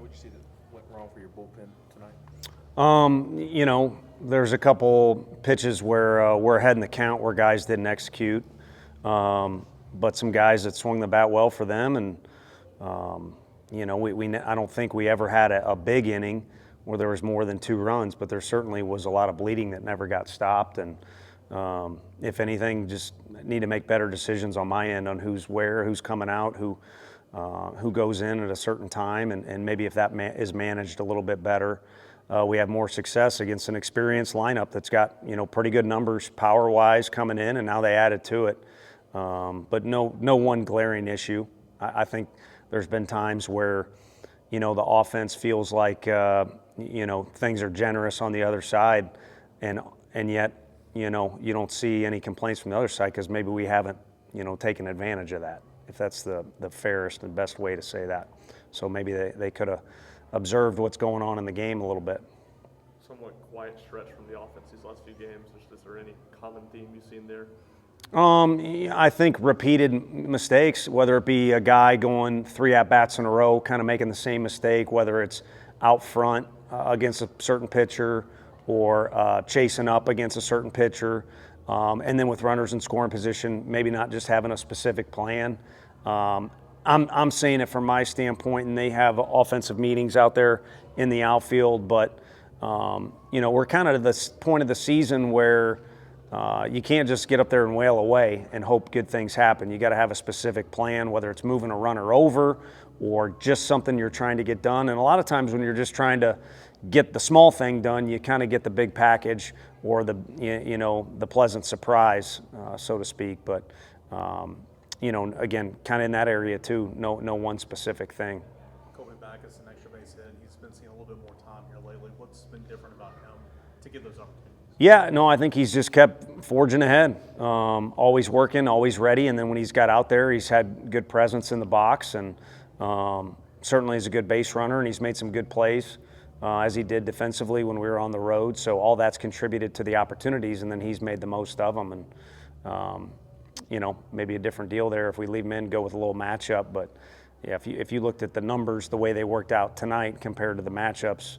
what did you see that went wrong for your bullpen tonight? There's a couple pitches where we're ahead in the count where guys didn't execute, but some guys that swung the bat well for them, and I don't think we ever had a big inning where there was more than 2 runs, but there certainly was a lot of bleeding that never got stopped, and if anything, just need to make better decisions on my end on who's where, who's coming out, who goes in at a certain time, and maybe if that is managed a little bit better, we have more success against an experienced lineup that's got pretty good numbers power-wise coming in, and now they added to it. But no one glaring issue. I think there's been times where the offense feels like things are generous on the other side, and yet you don't see any complaints from the other side because maybe we haven't taken advantage of that, if that's the fairest and best way to say that. So maybe they could have observed what's going on in the game a little bit. Somewhat quiet stretch from the offense these last few games. Is there any common theme you've seen there? I think repeated mistakes, whether it be a guy going 3 at-bats in a row, kind of making the same mistake, whether it's out front against a certain pitcher or chasing up against a certain pitcher, and then with runners in scoring position, maybe not just having a specific plan. I'm saying it from my standpoint, and they have offensive meetings out there in the outfield, but we're kind of at this point of the season where you can't just get up there and wail away and hope good things happen. You got to have a specific plan, whether it's moving a runner over or just something you're trying to get done. And a lot of times when you're just trying to get the small thing done, you kind of get the big package or the pleasant surprise, so to speak. But again, kind of in that area too. No one specific thing. Coming back as an extra base hit, he's been seeing a little bit more time here lately. What's been different about him to get those opportunities? Yeah, no, I think he's just kept forging ahead, always working, always ready, and then when he's got out there, he's had good presence in the box, and certainly is a good base runner, and he's made some good plays, as he did defensively when we were on the road, so all that's contributed to the opportunities, and then he's made the most of them, and maybe a different deal there if we leave him in, go with a little matchup, but yeah, if you looked at the numbers, the way they worked out tonight compared to the matchups,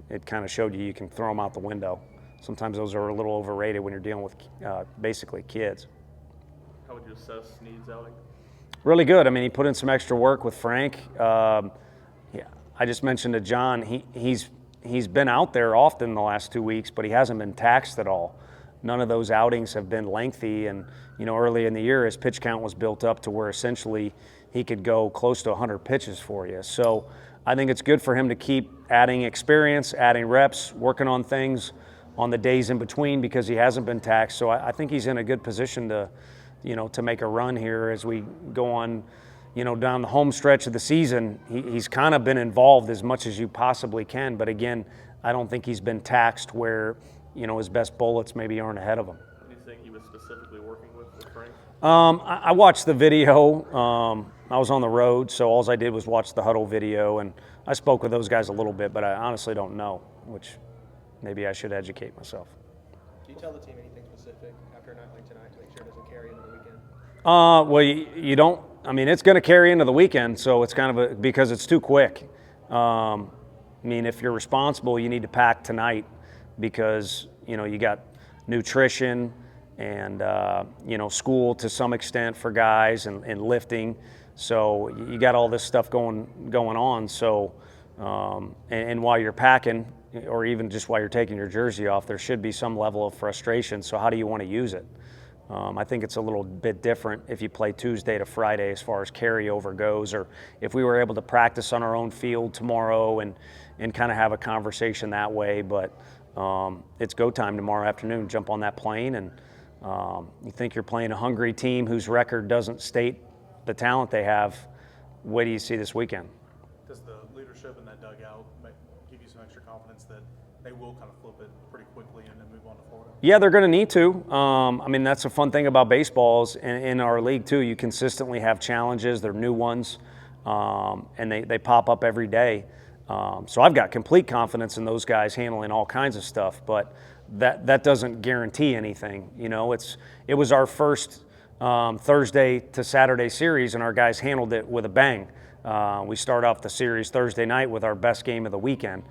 it kind of showed you can throw them out the window. Sometimes those are a little overrated when you're dealing with basically kids. How would you assess Snead's outing? Really good. I mean, he put in some extra work with Frank. I just mentioned to John, he's been out there often the last 2 weeks, but he hasn't been taxed at all. None of those outings have been lengthy, and early in the year his pitch count was built up to where essentially he could go close to 100 pitches for you. So I think it's good for him to keep adding experience, adding reps, working on things on the days in between because he hasn't been taxed. So I think he's in a good position to, to make a run here as we go on, down the home stretch of the season. He's kind of been involved as much as you possibly can. But again, I don't think he's been taxed where, his best bullets maybe aren't ahead of him. Anything he was specifically working with Frank? I watched the video. I was on the road, so all I did was watch the huddle video, and I spoke with those guys a little bit, but I honestly don't know, which maybe I should educate myself. Do you tell the team anything specific after a night like tonight to make sure it doesn't carry into the weekend? Well, you don't. I mean, it's going to carry into the weekend, so it's kind of because it's too quick. If you're responsible, you need to pack tonight because, you got nutrition and, school to some extent for guys and lifting. So you got all this stuff going on. So, and while you're packing, or even just while you're taking your jersey off, there should be some level of frustration. So how do you want to use it? I think it's a little bit different if you play Tuesday to Friday as far as carryover goes, or if we were able to practice on our own field tomorrow and kind of have a conversation that way. But it's go time tomorrow afternoon. Jump on that plane, and you think you're playing a hungry team whose record doesn't state the talent they have. What do you see this weekend? Does the leadership in that dugout give you some extra confidence that they will kind of flip it pretty quickly and then move on to Florida? Yeah, they're going to need to. That's a fun thing about baseball is in our league too. You consistently have challenges. They're new ones, and they pop up every day. So I've got complete confidence in those guys handling all kinds of stuff, but that doesn't guarantee anything. It was our first Thursday to Saturday series, and our guys handled it with a bang. We start off the series Thursday night with our best game of the weekend.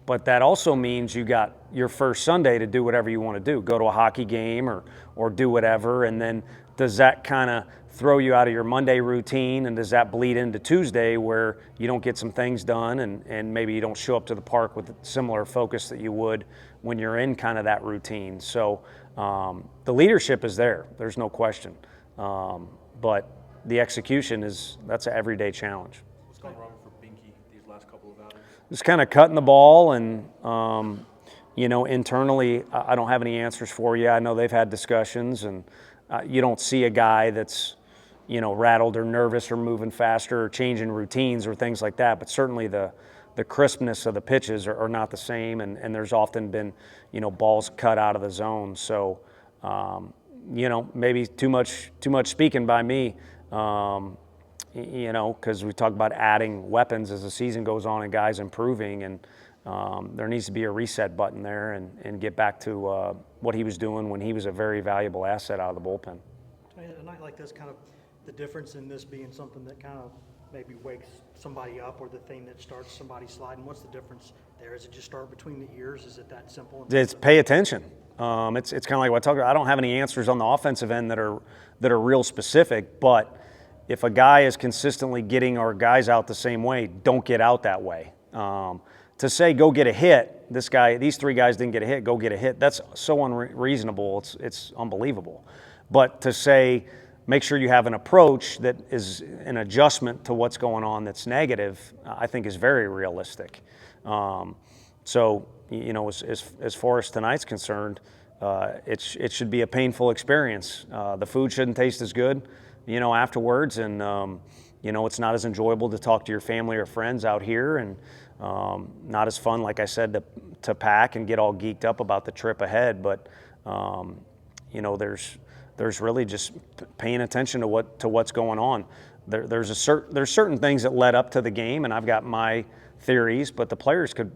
But that also means you got your first Sunday to do whatever you want to do, go to a hockey game or do whatever. And then does that kind of throw you out of your Monday routine, and does that bleed into Tuesday where you don't get some things done and maybe you don't show up to the park with similar focus that you would when you're in kind of that routine. So the leadership is there. There's no question. But the execution that's an everyday challenge. What's gone wrong for Binky these last couple of outings? Just kind of cutting the ball, and internally, I don't have any answers for you. I know they've had discussions, and you don't see a guy that's rattled or nervous or moving faster or changing routines or things like that. But certainly the crispness of the pitches are not the same, and there's often been balls cut out of the zone. So maybe too much speaking by me. Because we talk about adding weapons as the season goes on and guys improving, and there needs to be a reset button there and get back to what he was doing when he was a very valuable asset out of the bullpen. A night like this, kind of the difference in this being something that kind of maybe wakes somebody up, or the thing that starts somebody sliding, what's the difference there? Is it just start between the ears? Is it that simple? It's pay attention. It's kind of like what I talked about. I don't have any answers on the offensive end that are real specific, but if a guy is consistently getting our guys out the same way, don't get out that way. To say go get a hit, these three guys didn't get a hit, go get a hit, that's so unreasonable, it's unbelievable. But to say make sure you have an approach that is an adjustment to what's going on that's negative, I think is very realistic. So, as far as tonight's concerned, it should be a painful experience. The food shouldn't taste as good, afterwards, and it's not as enjoyable to talk to your family or friends out here, and not as fun, like I said, to pack and get all geeked up about the trip ahead. But there's really just paying attention to what's going on. There's certain things that led up to the game, and I've got my theories, but the players could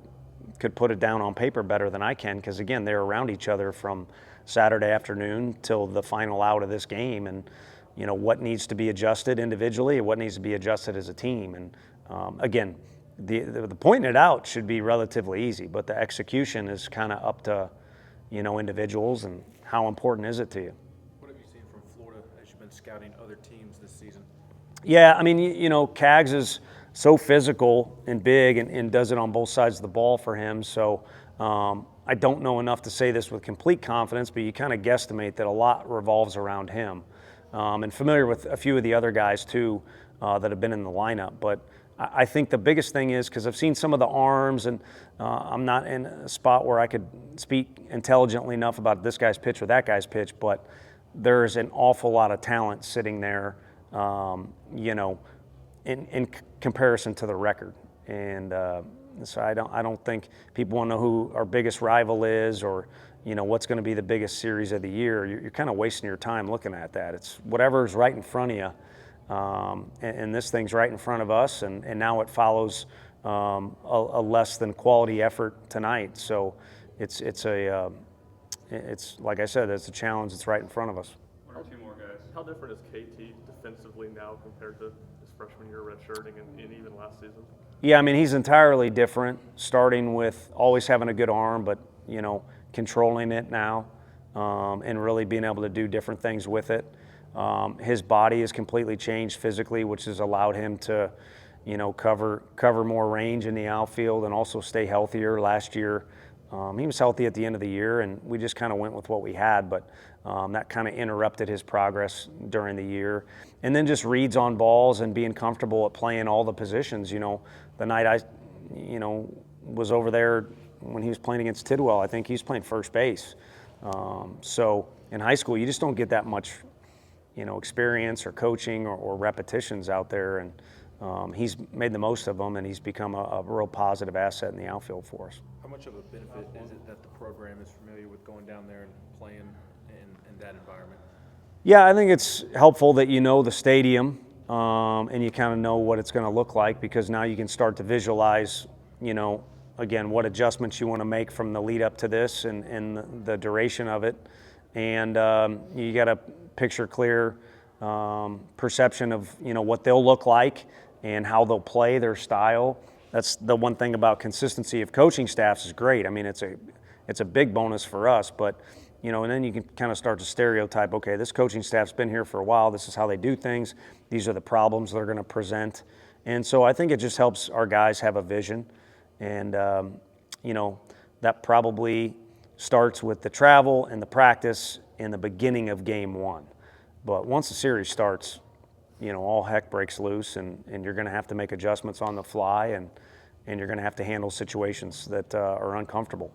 put it down on paper better than I can, because again, they're around each other from Saturday afternoon till the final out of this game, and what needs to be adjusted individually and what needs to be adjusted as a team. And again, the pointing it out should be relatively easy, but the execution is kind of up to individuals, and how important is it to you. What have you seen from Florida as you've been scouting other teams this season? Yeah, I mean, Cags is so physical and big, and does it on both sides of the ball for him. So I don't know enough to say this with complete confidence, but you kind of guesstimate that a lot revolves around him. And familiar with a few of the other guys too that have been in the lineup. But I think the biggest thing is, because I've seen some of the arms, and I'm not in a spot where I could speak intelligently enough about this guy's pitch or that guy's pitch, but there's an awful lot of talent sitting there, in comparison to the record. And so I don't think people want to know who our biggest rival is, or what's going to be the biggest series of the year. You're kind of wasting your time looking at that. It's whatever's right in front of you, and this thing's right in front of us, and now it follows a less than quality effort tonight. So it's like I said, it's a challenge that's right in front of us. One or two more guys. How different is KT defensively now compared to his freshman year redshirting and even last season? Yeah, I mean, he's entirely different, starting with always having a good arm, but controlling it now, and really being able to do different things with it. His body has completely changed physically, which has allowed him to, cover more range in the outfield and also stay healthier. Last year, he was healthy at the end of the year, and we just kind of went with what we had, but that kind of interrupted his progress during the year. And then just reads on balls and being comfortable at playing all the positions. The night I, was over there when he was playing against Tidwell, I think he was playing first base. So in high school, you just don't get that much, experience or coaching or repetitions out there, and he's made the most of them, and he's become a real positive asset in the outfield for us. How much of a benefit is it that the program is familiar with going down there and playing in that environment? Yeah, I think it's helpful that the stadium, and you kind of know what it's going to look like, because now you can start to visualize, again, what adjustments you want to make from the lead up to this and the duration of it. And you got a picture clear perception of, what they'll look like, and how they'll play their style. That's the one thing about consistency of coaching staffs is great. I mean, it's a big bonus for us, but and then you can kind of start to stereotype, okay, this coaching staff's been here for a while, this is how they do things, these are the problems they're going to present. And so I think it just helps our guys have a vision. And, that probably starts with the travel and the practice in the beginning of game one. But once the series starts, all heck breaks loose, and you're going to have to make adjustments on the fly, and you're going to have to handle situations that are uncomfortable.